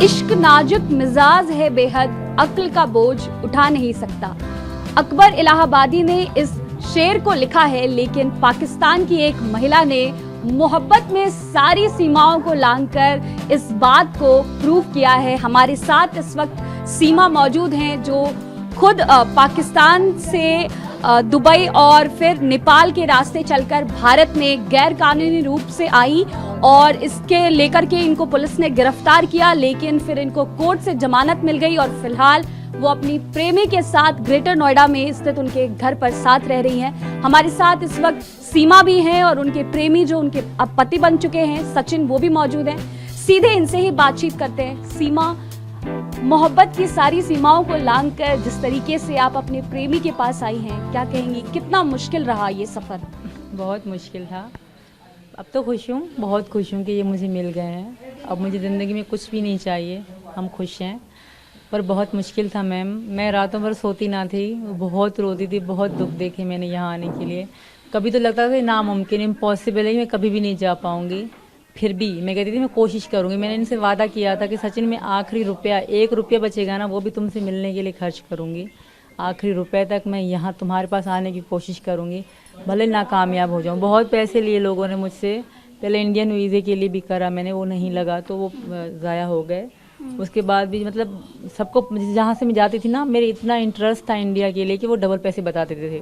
इश्क नाजुक मिजाज है बेहद, अक्ल का बोझ उठा नहीं सकता। अकबर इलाहाबादी ने इस शेर को लिखा है, लेकिन पाकिस्तान की एक महिला ने मोहब्बत में सारी सीमाओं को लांघकर इस बात को प्रूव किया है। हमारे साथ इस वक्त सीमा मौजूद हैं, जो खुद पाकिस्तान से दुबई और फिर नेपाल के रास्ते चलकर भारत में गैर कानूनी रूप से आई और इसके लेकर के इनको पुलिस ने गिरफ्तार किया, लेकिन फिर इनको कोर्ट से जमानत मिल गई और फिलहाल वो अपनी प्रेमी के साथ ग्रेटर नोएडा में स्थित उनके घर पर साथ रह रही हैं। हमारे साथ इस वक्त सीमा भी हैं और उनके प्रेमी जो उनके अब पति बन चुके हैं सचिन, वो भी मौजूद हैं। सीधे इनसे ही बातचीत करते हैं। सीमा, मोहब्बत की सारी सीमाओं को लांघकर जिस तरीके से आप अपने प्रेमी के पास आई हैं, क्या कहेंगी, कितना मुश्किल रहा ये सफ़र? बहुत मुश्किल था। अब तो खुश हूँ, बहुत खुश हूँ कि ये मुझे मिल गए हैं। अब मुझे ज़िंदगी में कुछ भी नहीं चाहिए, हम खुश हैं। पर बहुत मुश्किल था मैम, मैं रातों भर सोती ना थी, बहुत रोती थी, बहुत दुख देखे मैंने यहाँ आने के लिए। कभी तो लगता था नामुमकिन, इम्पॉसिबल है, मैं कभी भी नहीं जा पाऊँगी। फिर भी मैं कहती थी मैं कोशिश करूँगी। मैंने इनसे वादा किया था कि सचिन में आखिरी रुपया, 1 रुपया बचेगा ना, वो भी तुमसे मिलने के लिए खर्च करूँगी। आखिरी रुपये तक मैं यहाँ तुम्हारे पास आने की कोशिश करूँगी, भले नाकामयाब हो जाऊँ। बहुत पैसे लिए लोगों ने मुझसे, पहले इंडियन वीज़े के लिए भी करा मैंने, वो नहीं लगा तो वो ज़ाया हो गए। उसके बाद भी मतलब सबको, जहाँ से मैं जाती थी ना, मेरे इतना इंटरेस्ट था इंडिया के लिए कि वो डबल पैसे बता देते थे।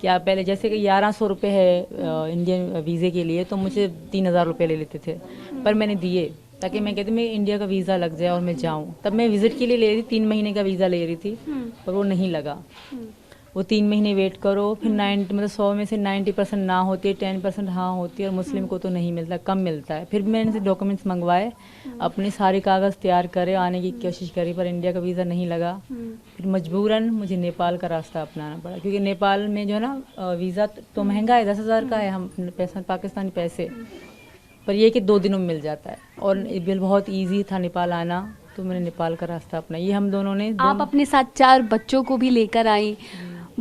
क्या पहले जैसे कि 1100 रुपये है इंडियन वीज़े के लिए, तो मुझे 3000 रुपये ले लेते थे, पर मैंने दिए ताकि मैं कहती मैं इंडिया का वीज़ा लग जाए और मैं जाऊँ। तब मैं विज़िट के लिए ले रही थी, 3 महीने का वीज़ा ले रही थी, पर वो नहीं लगा। वो 3 महीने वेट करो, फिर 100 में से 90% ना होती है, 10% हाँ होती है, और मुस्लिम को तो नहीं मिलता, कम मिलता है। फिर भी मैंने इनसे डॉक्यूमेंट्स मंगवाए, अपने सारे कागज़ तैयार करे, आने की कोशिश करी, पर इंडिया का वीज़ा नहीं लगा। फिर मजबूरन मुझे नेपाल का रास्ता अपनाना पड़ा, क्योंकि नेपाल में जो है ना वीज़ा तो महंगा है, 10,000 का है, हम पैसा पाकिस्तानी पैसे, पर ये कि 2 दिनों में मिल जाता है। और बिल बहुत ईजी था नेपाल आना, तो मैंने नेपाल का रास्ता अपना। ये हम दोनों ने। आप अपने साथ 4 बच्चों को भी लेकर आई।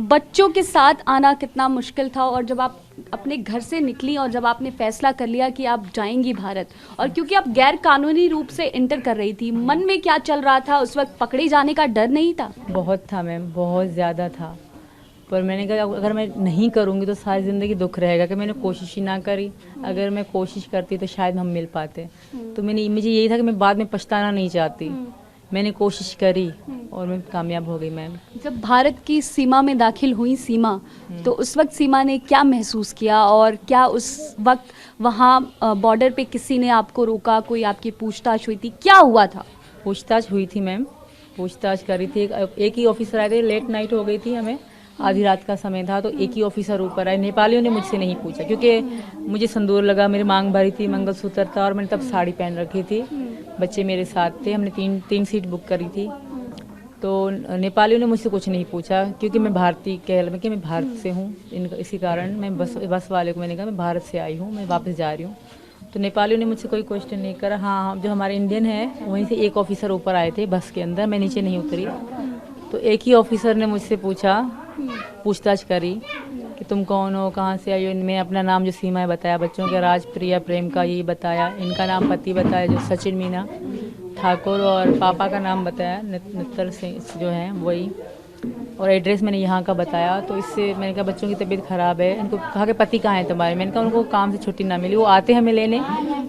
बच्चों के साथ आना कितना मुश्किल था, और जब आप अपने घर से निकली और जब आपने फैसला कर लिया कि आप जाएंगी भारत, और क्योंकि आप गैर कानूनी रूप से इंटर कर रही थी, मन में क्या चल रहा था उस वक्त? पकड़े जाने का डर नहीं था? बहुत था मैम, बहुत ज़्यादा था। पर मैंने कहा अगर मैं नहीं करूँगी तो सारी ज़िंदगी दुख रहेगा कि मैंने कोशिश ही ना करी। अगर मैं कोशिश करती तो शायद हम मिल पाते। तो मुझे यही था कि मैं बाद में पछताना नहीं चाहती। मैंने कोशिश करी और मैं कामयाब हो गई मैम। जब भारत की सीमा में दाखिल हुई सीमा, तो उस वक्त सीमा ने क्या महसूस किया, और क्या उस वक्त वहाँ बॉर्डर पे किसी ने आपको रोका, कोई आपकी पूछताछ हुई थी, क्या हुआ था? पूछताछ हुई थी मैम, पूछताछ करी थी। एक ही ऑफिसर आए थे, लेट नाइट हो गई थी, हमें आधी रात का समय था, तो एक ही ऑफिसर ऊपर आए। नेपालियों ने मुझसे नहीं पूछा, क्योंकि मुझे संदूर लगा, मेरी मांग भरी थी, मंगलसूत्र था, और मैंने तब साड़ी पहन रखी थी। बच्चे मेरे साथ थे, हमने तीन सीट बुक करी थी। तो नेपालियों ने मुझसे कुछ नहीं पूछा, क्योंकि मैं भारतीय कि मैं भारत से हूँ। इसी कारण मैं बस वाले को मैंने कहा मैं भारत से आई हूँ, मैं वापस जा रही हूँ। तो नेपालियों ने मुझसे कोई क्वेश्चन नहीं करा। हाँ, जो हमारे इंडियन है वहीं से एक ऑफिसर ऊपर आए थे बस के अंदर, मैं नीचे नहीं उतरी। तो एक ही ऑफिसर ने मुझसे पूछताछ करी कि तुम कौन हो, कहाँ से आई हो। मैं अपना नाम जो सीमा है बताया, बच्चों के राजप्रिया प्रेम का यही बताया, इनका नाम पति बताया जो सचिन मीना ठाकुर, और पापा का नाम बताया नित्तर सिंह जो है वही, और एड्रेस मैंने यहाँ का बताया। तो इससे मैंने कहा बच्चों की तबीयत ख़राब है। इनको कहा कि पति कहाँ है तुम्हारे? मैंने कहा उनको काम से छुट्टी ना मिली, वो आते हैं हमें लेने,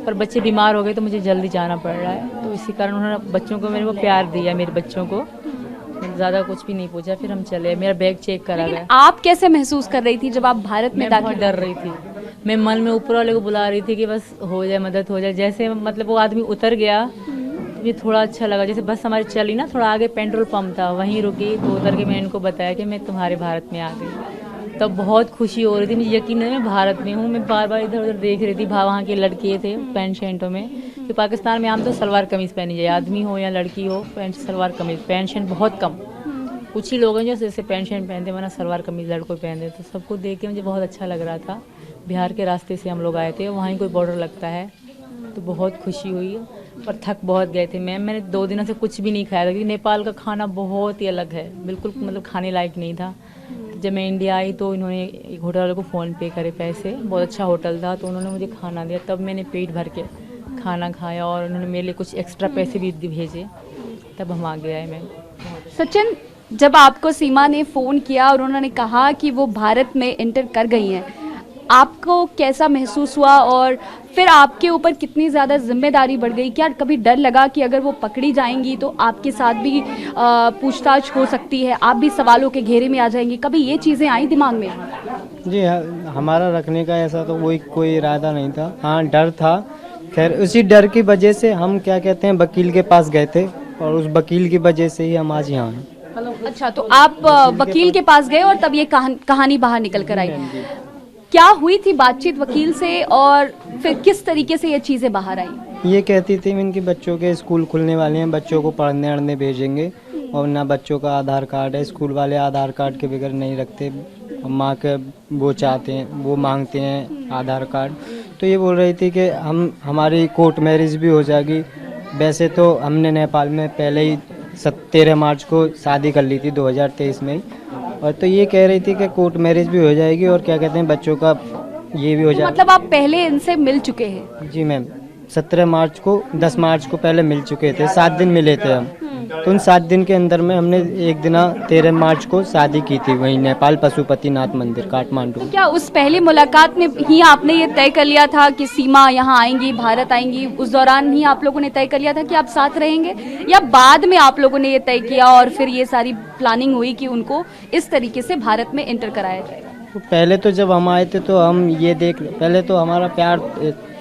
पर बच्चे बीमार हो गए तो मुझे जल्दी जाना पड़ रहा है। तो इसी कारण उन्होंने बच्चों को, मेरे को प्यार दिया, मेरे बच्चों को ज़्यादा कुछ भी नहीं पूछा। फिर हम चले, मेरा बैग चेक करा गया। आप कैसे महसूस कर रही थी जब आप भारत में दाखिल? डर रही थी मैं, मन में ऊपर वाले को बुला रही थी कि बस हो जाए, मदद हो जाए। जैसे मतलब वो आदमी उतर गया, ये थोड़ा अच्छा लगा। जैसे बस हमारी चली ना, थोड़ा आगे पेट्रोल पंप था, वहीं रुकी, तो उतर के मैंने इनको बताया कि मैं तुम्हारे भारत में आ गई। तब बहुत खुशी हो रही थी, मुझे यकीन नहीं मैं भारत में हूँ। मैं बार बार इधर उधर देख रही थी, वहाँ के लड़के थे पैंट शर्टों में, तो पाकिस्तान में आम तो सलवार कमीज़ पहनी जाए, आदमी हो या लड़की हो, pant salwar kameez, pant shirt बहुत कम, कुछ ही लोग हैं जो जैसे पैंट शर्ट पहनते, वरना सलवार कमीज़ लड़कों पहनते। तो सबको देख के मुझे बहुत अच्छा लग रहा था। बिहार के रास्ते से हम लोग आए थे, वहीं कोई बॉर्डर लगता है, तो बहुत खुशी हुई। पर थक बहुत गए थे मैम, मैंने 2 दिनों से कुछ भी नहीं खाया था, क्योंकि नेपाल का खाना बहुत ही अलग है, बिल्कुल मतलब खाने लायक नहीं था। जब मैं इंडिया आई तो इन्होंने एक होटल वाले को फ़ोन पे करे पैसे, बहुत अच्छा होटल था, तो उन्होंने मुझे खाना दिया, तब मैंने पेट भर के खाना खाया और उन्होंने मेरे लिए कुछ एक्स्ट्रा पैसे भी भेजे, तब हम आ गए आए मैम। सचिन, जब आपको सीमा ने फ़ोन किया और उन्होंने कहा कि वो भारत में एंटर कर गई हैं, आपको कैसा महसूस हुआ और फिर आपके ऊपर कितनी ज़्यादा जिम्मेदारी बढ़ गई? क्या कभी डर लगा कि अगर वो पकड़ी जाएंगी तो आपके साथ भी पूछताछ हो सकती है, आप भी सवालों के घेरे में आ जाएंगी? कभी ये चीज़ें आई दिमाग में? जी हाँ, हमारा रखने का ऐसा तो कोई इरादा नहीं था। हाँ, डर था। खैर उसी डर की वजह से हम क्या कहते हैं वकील के पास गए थे और उस वकील की वजह से ही हम आज यहाँ हैं। अच्छा, तो आप वकील के पास गए और तब ये कहानी बाहर निकल कर आई। क्या हुई थी बातचीत वकील से और फिर किस तरीके से ये चीज़ें बाहर आई? ये कहती थी इनके बच्चों के स्कूल खुलने वाले हैं, बच्चों को पढ़ने अढ़ने भेजेंगे और ना बच्चों का आधार कार्ड है, स्कूल वाले आधार कार्ड के बगैर नहीं रखते, माँ के वो चाहते हैं, वो मांगते हैं आधार कार्ड। तो ये बोल रही थी कि हमारी कोर्ट मैरिज भी हो जाएगी। वैसे तो हमने नेपाल में पहले ही 13 मार्च को शादी कर ली थी 2023 में ही, और तो ये कह रही थी कि कोर्ट मैरिज भी हो जाएगी और क्या कहते हैं बच्चों का ये भी हो जाएगा। मतलब आप पहले इनसे मिल चुके हैं? जी मैम, 17 मार्च को 10 मार्च को पहले मिल चुके थे, 7 दिन मिले थे हम। तो उन 7 दिन के अंदर में हमने एक दिन 13 मार्च को शादी की थी वहीं नेपाल पशुपतिनाथ मंदिर काठमांडू। तो क्या उस पहली मुलाकात में ही आपने ये तय कर लिया था कि सीमा यहाँ आएंगी, भारत आएंगी? उस दौरान ही आप लोगों ने तय कर लिया था कि आप साथ रहेंगे, या बाद में आप लोगों ने ये तय किया और फिर ये सारी प्लानिंग हुई कि उनको इस तरीके से भारत में एंटर कराया जाए? तो पहले तो जब हम आए थे तो हम ये पहले तो हमारा प्यार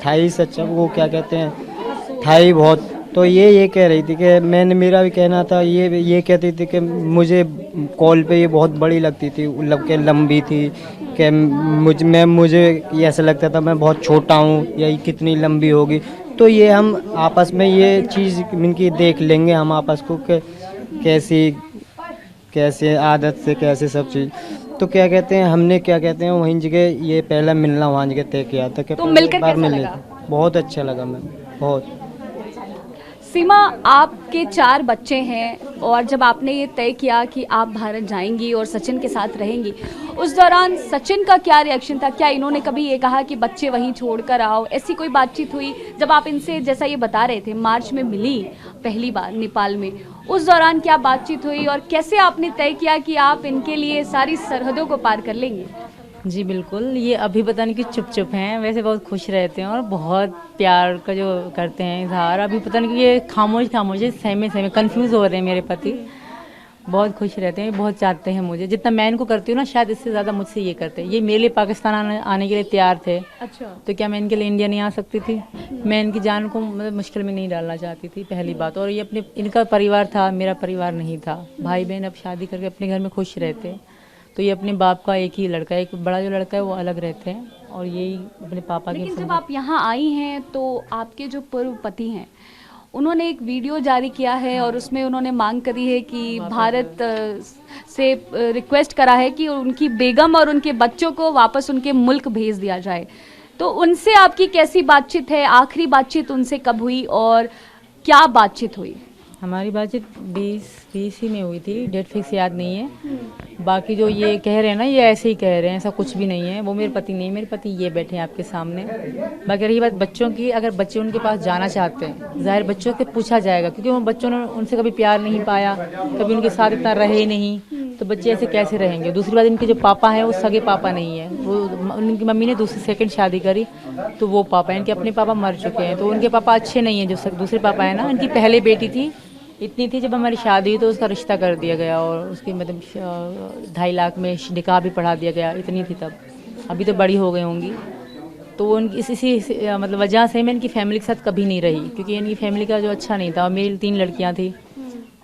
था ही सच्चा, वो क्या कहते हैं था ही बहुत। तो ये कह रही थी कि मेरा भी कहना था, ये कहती थी कि मुझे कॉल पे ये बहुत बड़ी लगती थी, लंबी थी कि मुझे ये ऐसा लगता था मैं बहुत छोटा हूँ या ये कितनी लंबी होगी। तो ये हम आपस में ये चीज़ इनकी देख लेंगे हम आपस को कि कैसे आदत से कैसे सब चीज़। तो क्या कहते हैं हमने क्या कहते हैं वहीं जगह ये पहला मिलना वहाँ जगह तय किया था कि तो मिलकर कैसा लगा? बहुत अच्छा लगा मैम, बहुत। सीमा, आपके 4 बच्चे हैं और जब आपने ये तय किया कि आप भारत जाएंगी और सचिन के साथ रहेंगी, उस दौरान सचिन का क्या रिएक्शन था? क्या इन्होंने कभी ये कहा कि बच्चे वहीं छोड़कर आओ? ऐसी कोई बातचीत हुई जब आप इनसे, जैसा ये बता रहे थे, मार्च में मिली पहली बार नेपाल में, उस दौरान क्या बातचीत हुई और कैसे आपने तय किया कि आप इनके लिए सारी सरहदों को पार कर लेंगे? जी बिल्कुल, ये अभी पता नहीं कि चुप हैं, वैसे बहुत खुश रहते हैं और बहुत प्यार का जो करते हैं इजहार। अभी पता नहीं कि ये खामोश सहमे कंफ्यूज हो रहे हैं मेरे पति। बहुत खुश रहते हैं, बहुत चाहते हैं मुझे, जितना मैं इनको करती हूँ ना शायद इससे ज़्यादा मुझसे ये करते हैं। ये मेरे लिए पाकिस्तान आने के लिए तैयार थे। अच्छा, तो क्या मैं इनके लिए इंडिया नहीं आ सकती थी? मैं इनकी जान को मतलब मुश्किल में नहीं डालना चाहती थी, पहली बात। और ये इनका परिवार था, मेरा परिवार नहीं था। भाई बहन अब शादी करके अपने घर में खुश रहते हैं। तो ये अपने बाप का एक ही लड़का है, एक बड़ा जो लड़का है वो अलग रहते हैं और यही अपने पापा के। लेकिन जब आप यहाँ आई हैं तो आपके जो पूर्व पति हैं उन्होंने एक वीडियो जारी किया है और उसमें उन्होंने मांग करी है कि भारत से रिक्वेस्ट करा है कि उनकी बेगम और उनके बच्चों को वापस उनके मुल्क भेज दिया जाए। तो उनसे आपकी कैसी बातचीत है? आखिरी बातचीत उनसे कब हुई और क्या बातचीत हुई? हमारी बातचीत 20 ही में हुई थी, डेट फिक्स याद नहीं है। बाकी जो ये कह रहे हैं ना, ये ऐसे ही कह रहे हैं, ऐसा कुछ भी नहीं है। वो मेरे पति नहीं, मेरे पति ये बैठे हैं आपके सामने। बाकी रही बात बच्चों की, अगर बच्चे उनके पास जाना चाहते हैं, जाहिर बच्चों से पूछा जाएगा, क्योंकि वो बच्चों ने उनसे कभी प्यार नहीं पाया, कभी उनके साथ इतना रहे नहीं, तो बच्चे ऐसे कैसे रहेंगे? दूसरी बात, इनके जो पापा हैं वो सगे पापा नहीं है, वो उनकी मम्मी ने दूसरी सेकंड शादी करी तो वो पापा, इनके अपने पापा मर चुके हैं। तो उनके पापा अच्छे नहीं हैं, जो दूसरे पापा है ना। इनकी पहले बेटी थी, इतनी थी जब हमारी शादी हुई तो उसका रिश्ता कर दिया गया और उसकी मतलब 2.5 लाख में निकाह भी पढ़ा दिया गया, इतनी थी तब। अभी तो बड़ी हो गई होंगी। तो उनकी इसी मतलब वजह से मैं इनकी फैमिली के साथ कभी नहीं रही, क्योंकि इनकी फैमिली का जो अच्छा नहीं था। और मेरी 3 लड़कियां थी,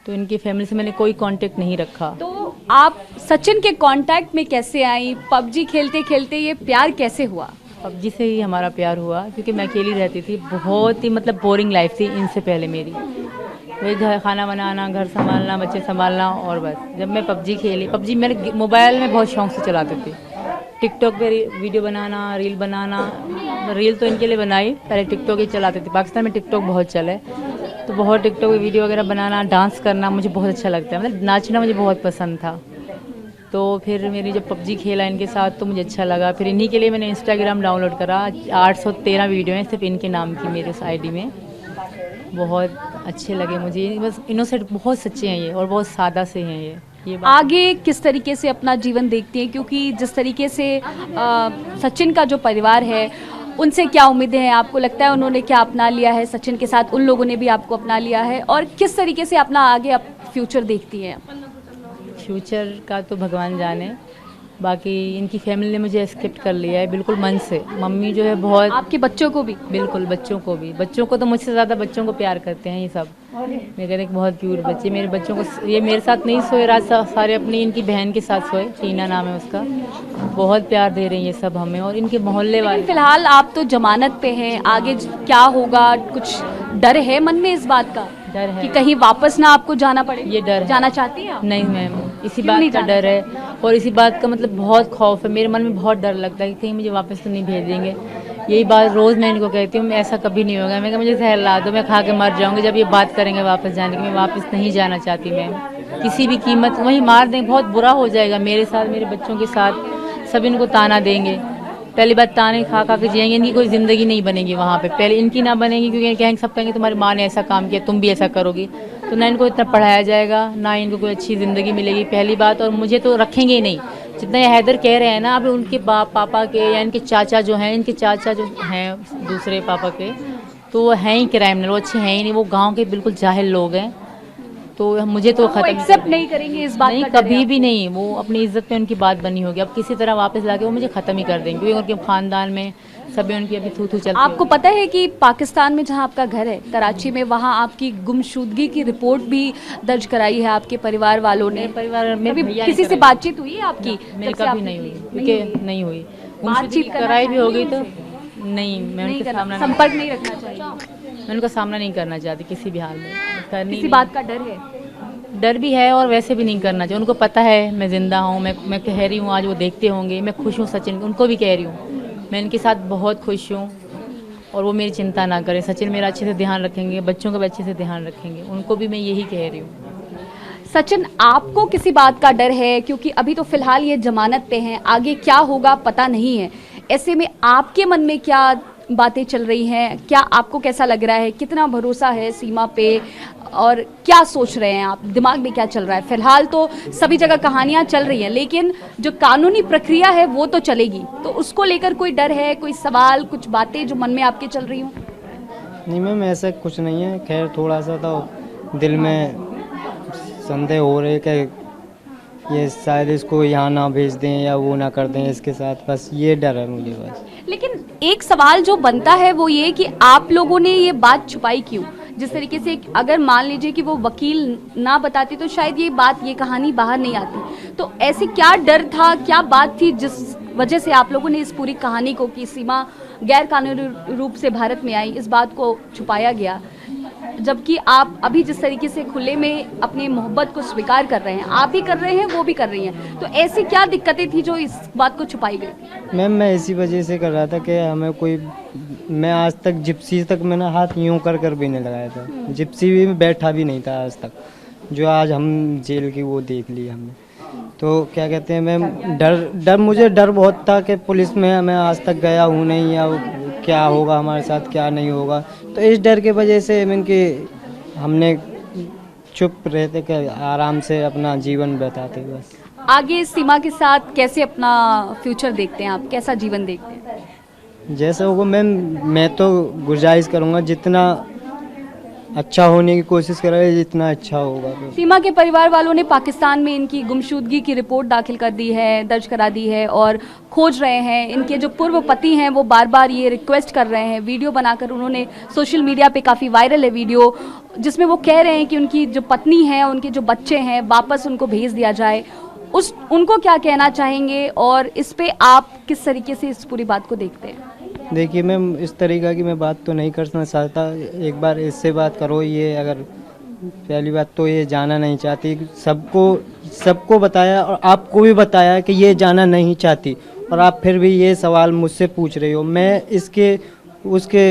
तो इनकी फैमिली से मैंने कोई कांटेक्ट नहीं रखा। तो आप सचिन के कांटेक्ट में कैसे आई? पबजी खेलते खेलते ये प्यार कैसे हुआ? पबजी से ही हमारा प्यार हुआ, क्योंकि मैं अकेली रहती थी। बहुत ही मतलब बोरिंग लाइफ थी इनसे पहले मेरी। वही घर खाना बनाना, घर संभालना, बच्चे संभालना, और बस। जब मैं पबजी खेली, पबजी मेरे मोबाइल में बहुत शौक से चलाते थे। टिकटॉक पे वीडियो बनाना, रील बनाना। रील तो इनके लिए बनाई, पहले टिकटॉक ही चलाते थे। पाकिस्तान में टिकटॉक बहुत चले, तो बहुत टिकटॉक पे वीडियो वगैरह बनाना, डांस करना मुझे बहुत अच्छा लगता है। मतलब नाचना मुझे बहुत पसंद था। तो फिर मेरी जब पबजी खेला इनके साथ तो मुझे अच्छा लगा। फिर इन्हीं के लिए मैंने इंस्टाग्राम डाउनलोड करा। 813 वीडियो हैं सिर्फ इनके नाम की मेरे उस आईडी में। बहुत अच्छे लगे मुझे, बस इनोसेंट, बहुत सच्चे हैं ये और बहुत सादा से हैं ये बात। आगे किस तरीके से अपना जीवन देखती हैं, क्योंकि जिस तरीके से सचिन का जो परिवार है उनसे क्या उम्मीदें हैं? आपको लगता है उन्होंने क्या अपना लिया है सचिन के साथ, उन लोगों ने भी आपको अपना लिया है, और किस तरीके से अपना आगे फ्यूचर देखती हैं? फ्यूचर का तो भगवान जाने, बाकी इनकी फैमिली ने मुझे एक्सेप्ट कर लिया है बिल्कुल मन से। मम्मी जो है बहुत, आपके बच्चों को भी? बिल्कुल, बच्चों को भी। बच्चों को तो मुझसे ज़्यादा बच्चों को प्यार करते हैं ये सब। मैं कहते हैं बहुत क्यूट बच्चे मेरे बच्चों को। ये मेरे साथ नहीं सोए रात, सारे अपनी इनकी बहन के साथ सोए, टीना नाम है उसका। बहुत प्यार दे रही हैं ये सब हमें और इनके मोहल्ले वाले। फिलहाल आप तो जमानत पे हैं, आगे क्या होगा, कुछ डर है मन में इस बात का? डर है कि कहीं वापस ना आपको जाना पड़े? ये डर है। जाना चाहती हैं आप? नहीं मैम, इसी क्यों नहीं बात का जाना डर है और इसी बात का मतलब बहुत खौफ है। मेरे मन में बहुत डर लगता है कि कहीं मुझे वापस तो नहीं भेज देंगे। यही बात रोज़ मैं इनको कहती हूँ, ऐसा कभी नहीं होगा। मैं कहा मुझे जहर ला दो, मैं खा के मर जाऊँगी जब ये बात करेंगे वापस जाने की। मैं वापस नहीं जाना चाहती मैम, किसी भी कीमत। वहीं मार देंगे, बहुत बुरा हो जाएगा मेरे साथ, मेरे बच्चों के साथ। सब इनको ताना देंगे। पहली बात, ताने खा खा के जिएंगे, इनकी कोई ज़िंदगी नहीं बनेगी वहाँ पे। पहले इनकी ना बनेगी क्योंकि कहेंगे, सब कहेंगे तुम्हारी माँ ने ऐसा काम किया, तुम भी ऐसा करोगी। तो ना इनको इतना पढ़ाया जाएगा, ना इनको कोई अच्छी ज़िंदगी मिलेगी पहली बात। और मुझे तो रखेंगे ही नहीं। जितना ये हैदर कह रहे हैं ना, अब उनके बाप पापा के या इनके चाचा जो हैं, इनके चाचा जो हैं दूसरे पापा के, तो वो हैं ही क्राइमिनल, वो अच्छे हैं ही नहीं। वो गाँव के बिल्कुल जाहिल लोग हैं। तो मुझे तो खत्म एक्सेप्ट नहीं करेंगे इस बात नहीं, का डर है कभी आपको? भी नहीं। वो अपनी इज्जत पे उनकी बात बनी होगी, अब किसी तरह वापस लाके वो मुझे ख़त्म ही कर देंगे क्योंकि उनके ख़ानदान में सभी उनकी अभी थू थू चलती है। आपको पता है कि पाकिस्तान में जहां आपका घर है कराची में, वहां आपकी गुमशुदगी की रिपोर्ट भी दर्ज कराई है आपके परिवार वालों ने? परिवार में कभी भैया किसी ने से कराई। बातचीत हुई है आपकी? मेरी जब से कभी आप नहीं हुई, निकली? क्योंकि नहीं हुई। बातचीत करना कराई भी होगी तो चाहिए नहीं, मैं नहीं उनके करना, सामना संपर्क नहीं रखना चाहिए। मैं उनका सामना नहीं करना चाहती किसी भी हाल में। करनी किसी बात का डर है? डर भी है और वैसे भी नहीं करना चाहिए। उनको पता है मैं ज़िंदा हूँ, मैं कह रही हूँ, आज वो देखते होंगे। मैं खुश हूँ सचिन, उनको भी कह रही हूँ मैं इनके साथ बहुत खुश हूँ और वो मेरी चिंता ना करें। सचिन मेरा अच्छे से ध्यान रखेंगे, बच्चों का भी अच्छे से ध्यान रखेंगे, उनको भी मैं यही कह रही हूँ। सचिन, आपको किसी बात का डर है? क्योंकि अभी तो फिलहाल ये जमानत पे हैं, आगे क्या होगा पता नहीं है। ऐसे में आपके मन में क्या बातें चल रही हैं? क्या आपको कैसा लग रहा है? कितना भरोसा है सीमा पे और क्या सोच रहे हैं आप? दिमाग में क्या चल रहा है? फिलहाल तो सभी जगह कहानियां चल रही हैं, लेकिन जो कानूनी प्रक्रिया है वो तो चलेगी। तो उसको लेकर कोई डर है, कोई सवाल, कुछ बातें जो मन में आपके चल रही हों? नहीं मैम, ऐसा कुछ नहीं है। खैर थोड़ा सा तो दिल में संदेह हो रहे कि ये शायद इसको यहाँ ना भेज दें या वो ना कर दें इसके साथ, बस ये डर है मुझे बस। लेकिन एक सवाल जो बनता है वो ये कि आप लोगों ने ये बात छुपाई क्यों? जिस तरीके से अगर मान लीजिए कि वो वकील ना बताते तो शायद ये बात, ये कहानी बाहर नहीं आती। तो ऐसे क्या डर था, क्या बात थी जिस वजह से आप लोगों ने इस पूरी कहानी को, कि सीमा गैर कानूनी रूप से भारत में आई, इस बात को छुपाया गया? जबकि आप अभी जिस तरीके से खुले में अपनी मोहब्बत को स्वीकार कर रहे हैं, आप भी कर रहे हैं, वो भी कर रही हैं, तो ऐसी क्या दिक्कतें थी जो इस बात को छुपाई गई? मैम मैं इसी वजह से कर रहा था कि हमें कोई, मैं आज तक जिप्सी तक मैंने हाथ यूं कर भी नहीं लगाया था। जिप्सी भी में बैठा भी नहीं था आज तक, जो आज हम जेल की वो देख ली हमने। तो क्या कहते हैं मैम, डर मुझे डर बहुत था कि पुलिस में मैं आज तक गया हूँ नहीं, या क्या होगा हमारे साथ क्या नहीं होगा। तो इस डर के वजह से मैंने कि हमने चुप रहते कि आराम से अपना जीवन बिताते बस। आगे सीमा के साथ कैसे अपना फ्यूचर देखते हैं आप? कैसा जीवन देखते हैं? जैसा होगा मैम, मैं तो गुजारिश करूँगा जितना अच्छा होने की कोशिश करें, जितना अच्छा होगा। तो सीमा के परिवार वालों ने पाकिस्तान में इनकी गुमशुदगी की रिपोर्ट दाखिल कर दी है, दर्ज करा दी है और खोज रहे हैं। इनके जो पूर्व पति हैं वो बार बार ये रिक्वेस्ट कर रहे हैं, वीडियो बनाकर उन्होंने सोशल मीडिया पे काफ़ी वायरल है वीडियो, जिसमें वो कह रहे हैं कि उनकी जो पत्नी है, उनके जो बच्चे हैं, वापस उनको भेज दिया जाए। उनको क्या कहना चाहेंगे और इस पे आप किस तरीके से इस पूरी बात को देखते हैं? देखिए मैम, इस तरीक़ा की मैं बात तो नहीं करना चाहता। एक बार इससे बात करो। ये अगर पहली बात तो ये जाना नहीं चाहती, सबको बताया और आपको भी बताया कि ये जाना नहीं चाहती, और आप फिर भी ये सवाल मुझसे पूछ रहे हो। मैं इसके उसके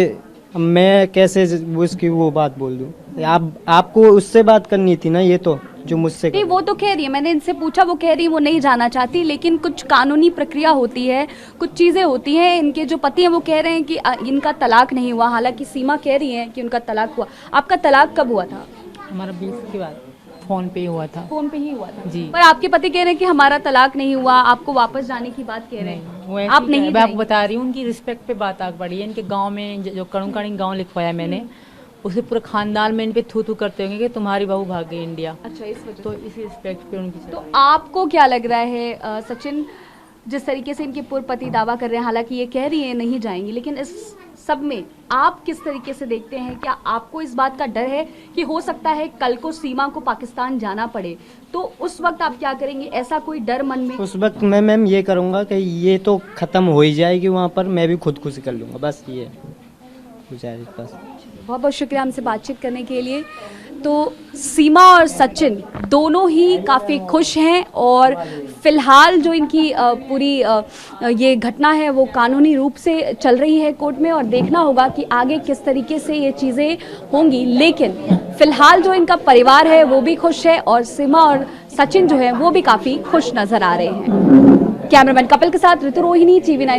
मैं कैसे उसकी वो बात बोल दूँ? आपको उससे बात करनी थी ना, ये तो जो मुझसे नहीं, वो तो कह रही है, मैंने इनसे पूछा, वो कह रही है वो नहीं जाना चाहती, लेकिन कुछ कानूनी प्रक्रिया होती है, कुछ चीज़ें होती हैं। इनके जो पति हैं वो कह रहे हैं कि इनका तलाक नहीं हुआ, हालांकि सीमा कह रही है कि उनका तलाक हुआ। आपका तलाक कब हुआ था? हमारा 20 के बाद फ़ोन पे ही हुआ था। फोन पे ही हुआ था जी। पर आपके पति कह रहे हैं कि हमारा तलाक नहीं हुआ, आपको वापस जाने की बात कह रहे हैं। वो आप नहीं मैं आपको जाएंगे? बता रही हूँ, उनकी रिस्पेक्ट पे बात आग बढ़ी है। इनके गांव में जो कड़ुकाणी गांव लिखवाया मैंने, उसे पूरे खानदान में इन पे थू थू करते होंगे कि तुम्हारी बहू भाग गई इंडिया। अच्छा, इस वजह तो से। इसी रिस्पेक्ट पे उनकी तो आपको क्या लग रहा है सचिन, जिस तरीके से इनके पूर्व पति दावा कर रहे हैं, हालांकि ये कह रही है नहीं जाएंगी, लेकिन इस सब में आप किस तरीके से देखते हैं? क्या आपको इस बात का डर है कि हो सकता है कल को सीमा को पाकिस्तान जाना पड़े, तो उस वक्त आप क्या करेंगे? ऐसा कोई डर मन में? उस वक्त मैं मैम ये करूँगा कि ये तो ख़त्म हो ही जाएगी वहाँ पर, मैं भी खुदकुशी कर लूँगा, बस ये गुजारिश बस। बहुत बहुत शुक्रिया हमसे बातचीत करने के लिए। तो सीमा और सचिन दोनों ही काफ़ी खुश हैं और फिलहाल जो इनकी पूरी ये घटना है वो कानूनी रूप से चल रही है कोर्ट में, और देखना होगा कि आगे किस तरीके से ये चीज़ें होंगी। लेकिन फिलहाल जो इनका परिवार है वो भी खुश है और सीमा और सचिन जो है वो भी काफ़ी खुश नज़र आ रहे हैं। कैमरामैन कपिल के साथ ऋतु रोहिणी, TV9।